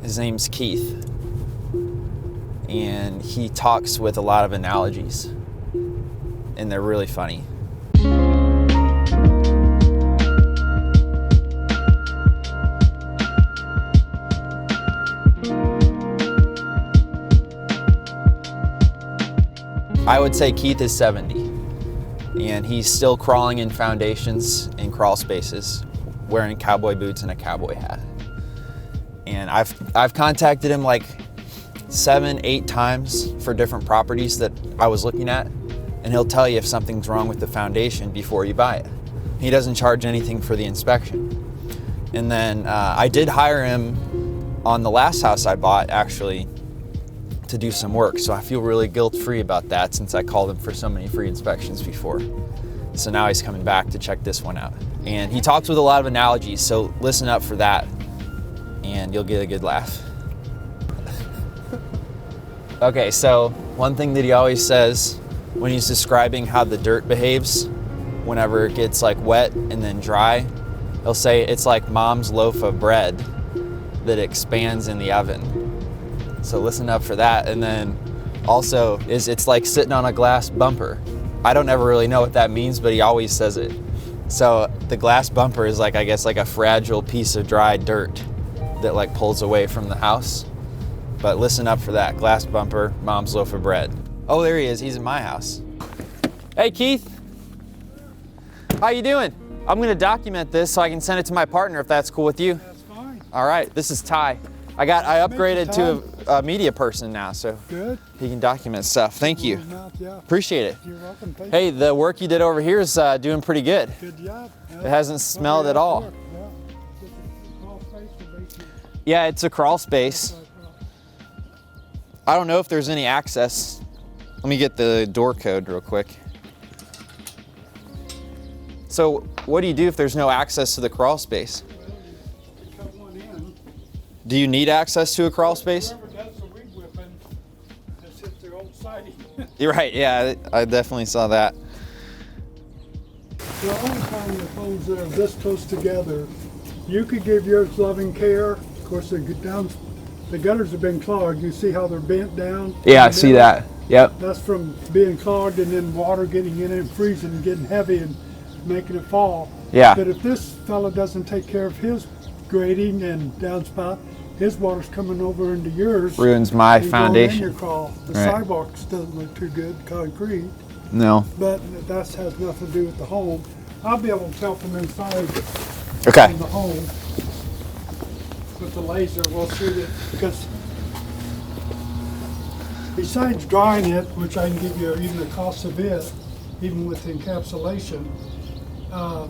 His name's Keith. And he talks with a lot of analogies. And they're really funny. I would say Keith is 70, and he's still crawling in foundations and crawl spaces, wearing cowboy boots and a cowboy hat. And I've contacted him like 7-8 times for different properties that I was looking at, and he'll tell you if something's wrong with the foundation before you buy it. He doesn't charge anything for the inspection. And then I did hire him on the last house I bought, actually, to do some work, so I feel really guilt-free about that since I called him for so many free inspections before. So now he's coming back to check this one out. And he talks with a lot of analogies, so listen up for that and you'll get a good laugh. Okay, so one thing that he always says when he's describing how the dirt behaves whenever it gets like wet and then dry, he'll say it's like mom's loaf of bread that expands in the oven. So listen up for that. And then also it's like sitting on a glass bumper. I don't ever really know what that means, but he always says it. So the glass bumper is like, I guess, like a fragile piece of dry dirt that like pulls away from the house. But listen up for that. Glass bumper, mom's loaf of bread. Oh, there he is. He's in my house. Hey, Keith. How you doing? I'm gonna document this so I can send it to my partner if that's cool with you. That's fine. All right, this is Ty. I upgraded to a media person now, so good. He can document stuff. Thank you. Yeah. Appreciate it. You're welcome. Thank hey, the work you did over here is doing pretty good. Good job. Yeah. It hasn't smelled at all. Yeah, it's a crawl space. I don't know if there's any access. Let me get the door code real quick. So what do you do if there's no access to the crawl space? Do you need access to a crawl space? You're right, yeah, I definitely saw that. The only time the homes that are this close together, you could give yours loving care. Of course, the gutters have been clogged. You see how they're bent down? Yeah, I see that. Yep. That's from being clogged and then water getting in it and freezing and getting heavy and making it fall. Yeah. But if this fella doesn't take care of his grading and downspout, his water's coming over into yours. Ruins my foundation. Your crawl. The right. sidewalks doesn't look too good, concrete. No. But that has nothing to do with the home. I'll be able to tell from inside okay. the home with the laser. We'll shoot it because besides drying it, which I can give you even the cost of it, even with the encapsulation, I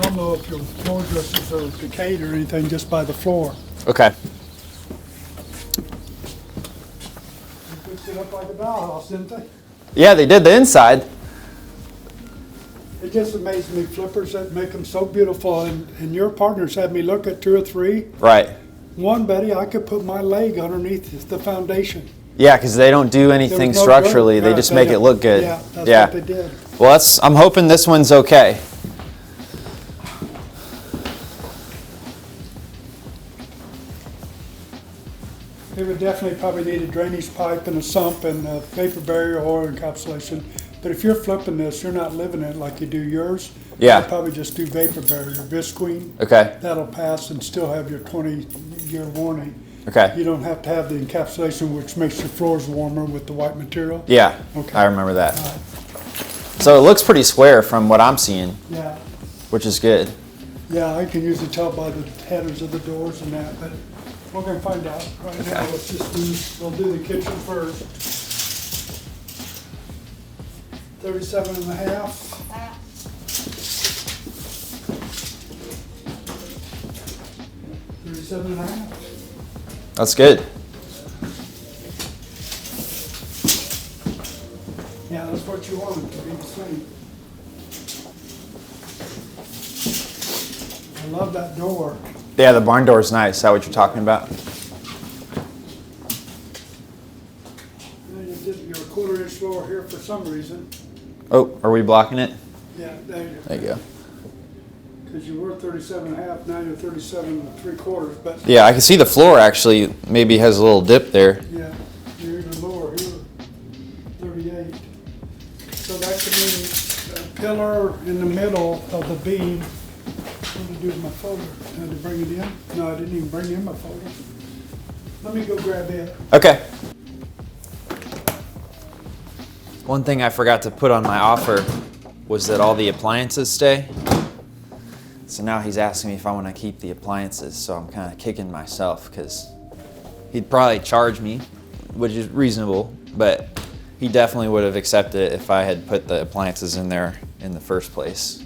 don't know if your floor dressers are decayed or anything just by the floor. Okay. They fixed it up like a dollhouse, didn't they? Yeah, they did the inside. It just amazes me, flippers that make them so beautiful, and your partners had me look at 2 or 3. Right. One, Betty, I could put my leg underneath the foundation. Yeah, because they don't do anything structurally. They just make it look good. Yeah, that's what they did. Well, I'm hoping this one's okay. It would definitely probably need a drainage pipe and a sump and a vapor barrier or encapsulation. But if you're flipping this, you're not living it like you do yours. Yeah. You'll probably just do vapor barrier, visqueen. Okay. That'll pass and still have your 20-year warning. Okay. You don't have to have the encapsulation, which makes your floors warmer with the white material. Yeah. Okay. I remember that. So it looks pretty square from what I'm seeing. Yeah. Which is good. Yeah, I can usually tell by the headers of the doors and that, but we're going to find out. Right now, let's just we'll do the kitchen first. 37 and a half. 37 and a half. That's good. Yeah, that's what you want it to be the same. I love that door. Yeah, the barn door is nice. Is that what you're talking about? You did your 1/4 inch floor here for some reason. Oh, are we blocking it? Yeah, there you go. There you go. Because you were 37.5, now you're 37.75, but Yeah, I can see the floor actually maybe has a little dip there. yeah, you're even lower here, 38. So that could mean a pillar in the middle of the beam. What did I do with my folder? Had to bring it in? No, I didn't even bring in my folder. Let me go grab it. Okay. One thing I forgot to put on my offer was that all the appliances stay. So now he's asking me if I want to keep the appliances, so I'm kind of kicking myself because he'd probably charge me, which is reasonable, but he definitely would have accepted it if I had put the appliances in there in the first place.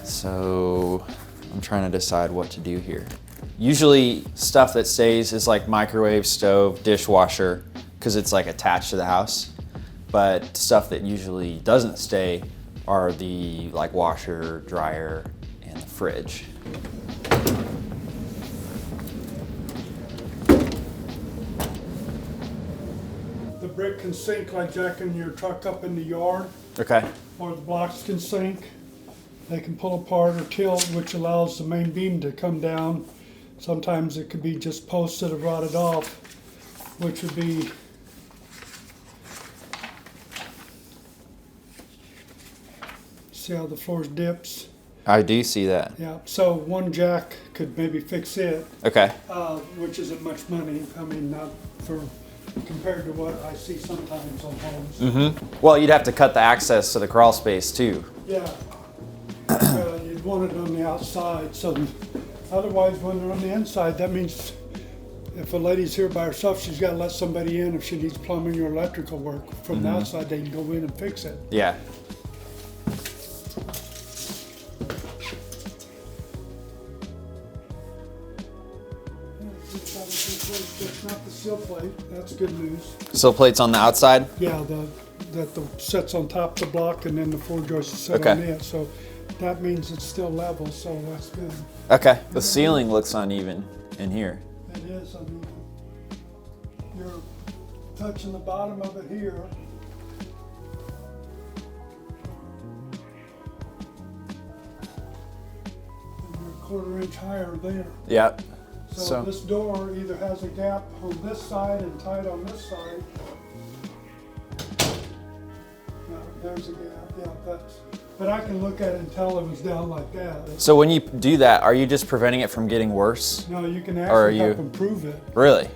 So I'm trying to decide what to do here. Usually stuff that stays is like microwave, stove, dishwasher, because it's like attached to the house. But stuff that usually doesn't stay are the like washer, dryer, and the fridge. The brick can sink like jacking your truck up in the yard, Okay. or the blocks can sink. They can pull apart or tilt, which allows the main beam to come down. Sometimes it could be just posts that have rotted off, which would be see how the floor dips? I do see that. Yeah, so one jack could maybe fix it, Okay. which isn't much money. I mean, not for compared to what I see sometimes on homes. Well, you'd have to cut the access to the crawl space too. Yeah, you'd want it on the outside. So otherwise, when they're on the inside, that means if a lady's here by herself, she's got to let somebody in if she needs plumbing or electrical work. From the outside, they can go in and fix it. Yeah. It's not the sill plate. That's good news. Sill plates on the outside? Yeah, that sets on top of the block, and then the floor joist is set Okay. on it. So that means it's still level. So that's good. Okay. The ceiling looks uneven in here. It is. I mean, you're touching the bottom of it here. And you're a quarter inch higher there. Yep. So this door either has a gap on this side and tight on this side. No, there's a gap. Yeah, but I can look at it and tell it was down like that. So when you do that, are you just preventing it from getting worse? No, you can Or are actually help you- improve it. Really?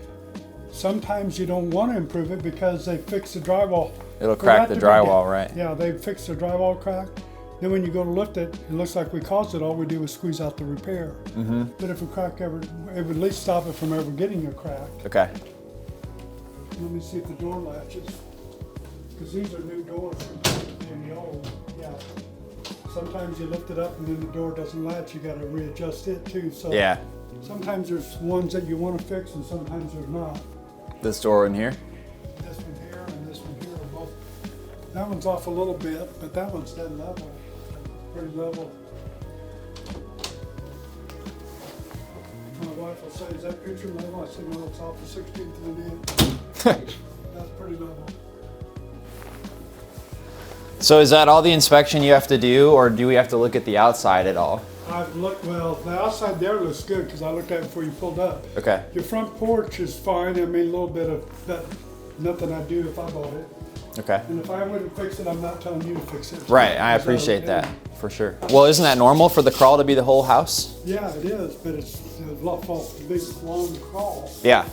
Sometimes you don't want to improve it because they fix the drywall. It'll For crack that the to be down- drywall, right? Yeah, they fix the drywall crack. Then when you go to lift it, it looks like we caused it. All we do is squeeze out the repair. But if a crack ever, it would at least stop it from ever getting a crack. Okay. Let me see if the door latches. Because these are new doors from being the old. Yeah. Sometimes you lift it up and then the door doesn't latch. You got to readjust it too. So Yeah. sometimes there's ones that you want to fix and sometimes there's not. This door in here? This one here and this one here are both. That one's off a little bit, but that one's dead level. Pretty level. My wife will say, "Is that picture level?" I said, "No, it's off the 16th of an inch." That's pretty level. So is that all the inspection you have to do, or do we have to look at the outside at all? I've looked, well, the outside there looks good because I looked at it before you pulled up. Okay. Your front porch is fine. I mean, a little bit of that, nothing I'd do if I bought it. Okay. And if I wouldn't fix it, I'm not telling you to fix it. Right, I appreciate that, for sure. Well, isn't that normal for the crawl to be the whole house? Yeah, it is, but it's a lot of big, long crawl. Yeah.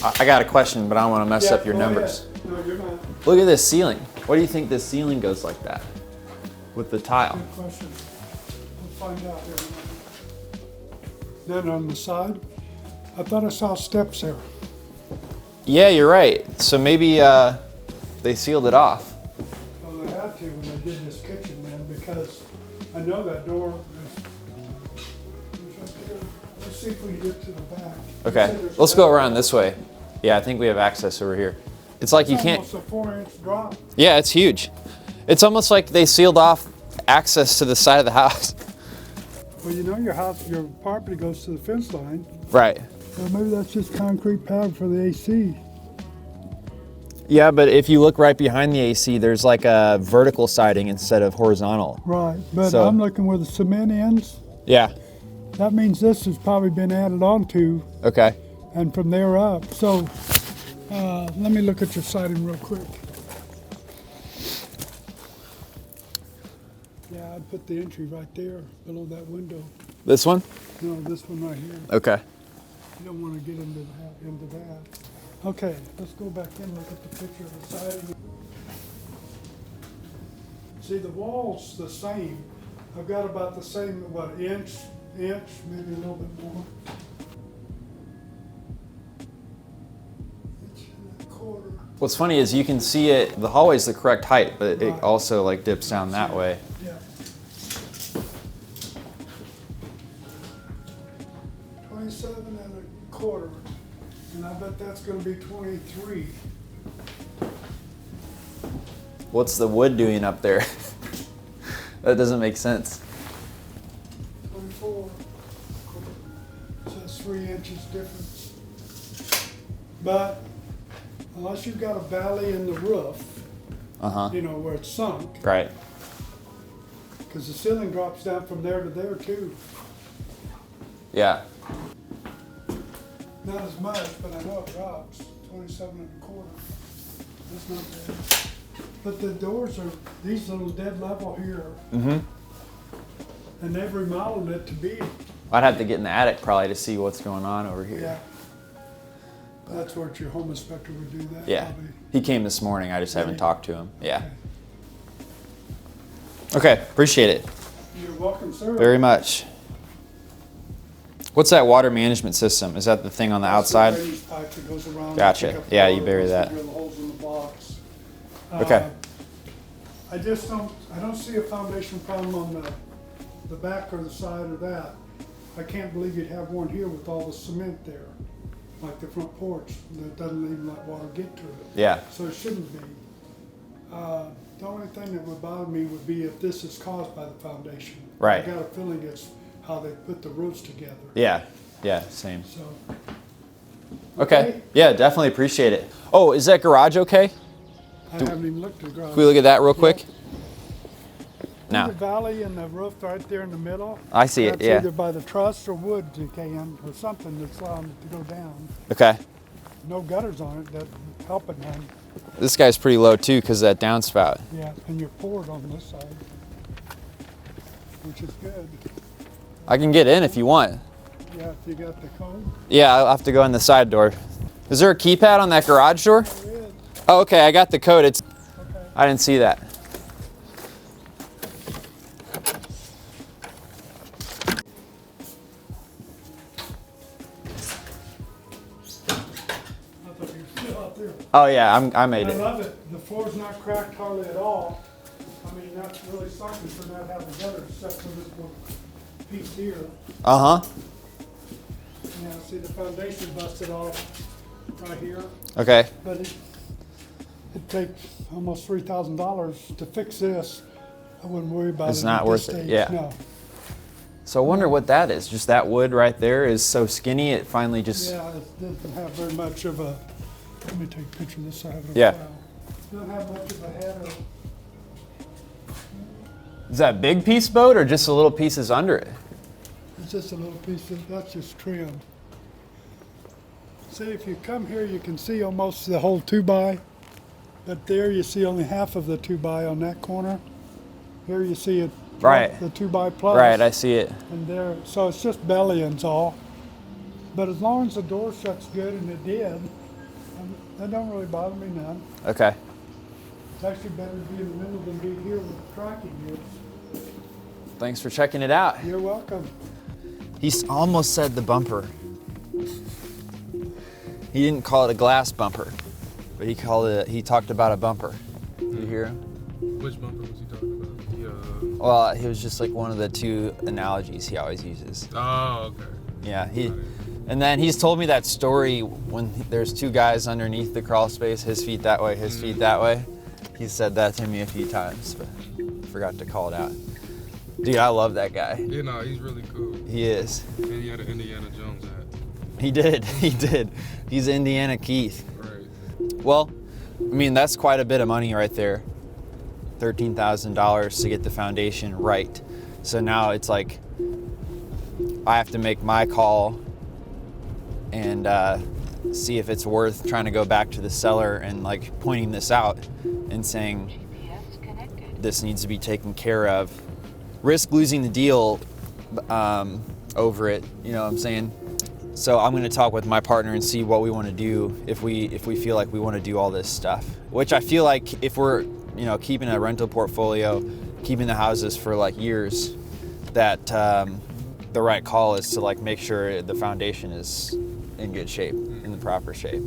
I got a question, but I don't want to mess up your numbers. No, you're not. Look at this ceiling. What do you think this ceiling goes like that? With the tile? Good question. We'll find out here. Then on the side, I thought I saw steps there. Yeah, you're right. So maybe they sealed it off. Well, they had to when they did this kitchen, man, because I know that door is right there. Let's see if we can get to the back. Okay, let's go around this way. Yeah, I think we have access over here. It's like you can't. Almost a 4-inch drop. Yeah, it's huge. It's almost like they sealed off access to the side of the house. Well, you know your property goes to the fence line. Right. So maybe that's just concrete pad for the AC. Yeah, but if you look right behind the AC, there's like a vertical siding instead of horizontal. Right, but So- I'm looking where the cement ends. Yeah. That means this has probably been added onto, Okay. and from there up. So let me look at your siding real quick. Yeah, I'd put the entry right there below that window. This one? No, this one right here. Okay. You don't want to get into that. Okay, let's go back in and look at the picture of the siding. See, the wall's the same. I've got about the same, inch, maybe a little bit more. Inch and a quarter. What's funny is you can see it, the hallway's the correct height, but Right. it also like dips down that way. Yeah. 27 and a quarter. And I bet that's gonna be 23. What's the wood doing up there? That doesn't make sense. 24. So that's 3 inches difference. But unless you've got a valley in the roof, Uh-huh. where it's sunk, Right. because the ceiling drops down from there to there too. Yeah. Not as much, but I know it drops. 27 and a quarter. That's not bad. But the doors are these little dead level here, Mm-hmm. and they've remodeled it to be. I'd have to get in the attic probably to see what's going on over here. Yeah. That's where your home inspector would do that. Yeah. Probably. He came this morning. I just haven't Really? talked to him. Yeah. Okay. Appreciate it You're welcome, sir. very much. What's that water management system? Is that the thing on the That's the outside? drainage pipe that goes around. Gotcha. Pick up the Yeah, you water, bury goes that. through the holes in the blocks. Okay. I don't see a foundation problem on the back or the side or that. I can't believe you'd have one here with all the cement there, like the front porch, that doesn't even let water get to it. Yeah. So it shouldn't be. The only thing that would bother me would be if this is caused by the foundation. Right. I got a feeling it's how they put the roofs together. Yeah. Yeah. Same. So. Okay. Yeah. Definitely appreciate it. Oh, is that garage okay? I haven't even looked at the garage. Can we look at that real quick? See No. the valley and the roof right there in the middle? I see it, That's yeah. either by the truss or wood decaying or something that's allowing it to go down. Okay. No gutters on it that help it none. This guy's pretty low too because of that downspout. Yeah, and you're poured on this side, which is good. I can get in if you want. Yeah, if you got the code. Yeah, I'll have to go in the side door. Is there a keypad on that garage door? There is. Oh, okay. I got the code. It's. Okay. I didn't see that. I thought you were still out there. Oh yeah, I made I it. love it. The floor's not cracked hardly at all. I mean, that's really something for not having gutters except for this one piece here. Uh huh. Now, see the foundation busted off right here, Okay. but it takes almost $3,000 to fix this. I wouldn't worry about It's it not at worth this it, stage. yeah. No. So I wonder what that is. Just that wood right there is so skinny it finally just. Yeah, it doesn't have very much of a, let me take a picture of this so I have it on Yeah. file. Doesn't have much of a head or, Is that big piece boat or just the little pieces under it? it's just a little piece that's just trim. See, if you come here, you can see almost the whole 2x, but there you see only half of the 2x on that corner. Here you see it, Right. the 2x plus. Right, I see it. And there, so it's just bellying's all. But as long as the door shuts good, and it did, that don't really bother me none. Okay. It's actually better to be in the middle than be here with the tracking is. Thanks for checking it out. You're welcome. He almost said the bumper. He didn't call it a glass bumper, but he talked about a bumper. Did you hear him? Which bumper was he talking about? Well, he was just like one of the two analogies he always uses. Oh, okay. Yeah, and then he's told me that story when there's two guys underneath the crawl space, his feet that way, his feet that way. He said that to me a few times, but forgot to call it out. Dude, I love that guy. Yeah, no, he's really cool. He is. And he had an Indiana Jones hat. He did. He did. He's Indiana Keith. Right. Well, I mean, that's quite a bit of money right there. $13,000 to get the foundation right. So now it's like I have to make my call and see if it's worth trying to go back to the seller and like pointing this out and saying this needs to be taken care of. Risk losing the deal over it, you know what I'm saying? So I'm going to talk with my partner and see what we want to do if we feel like we want to do all this stuff. Which I feel like if we're, you know, keeping a rental portfolio, keeping the houses for like years, that the right call is to like make sure the foundation is in good shape, in the proper shape.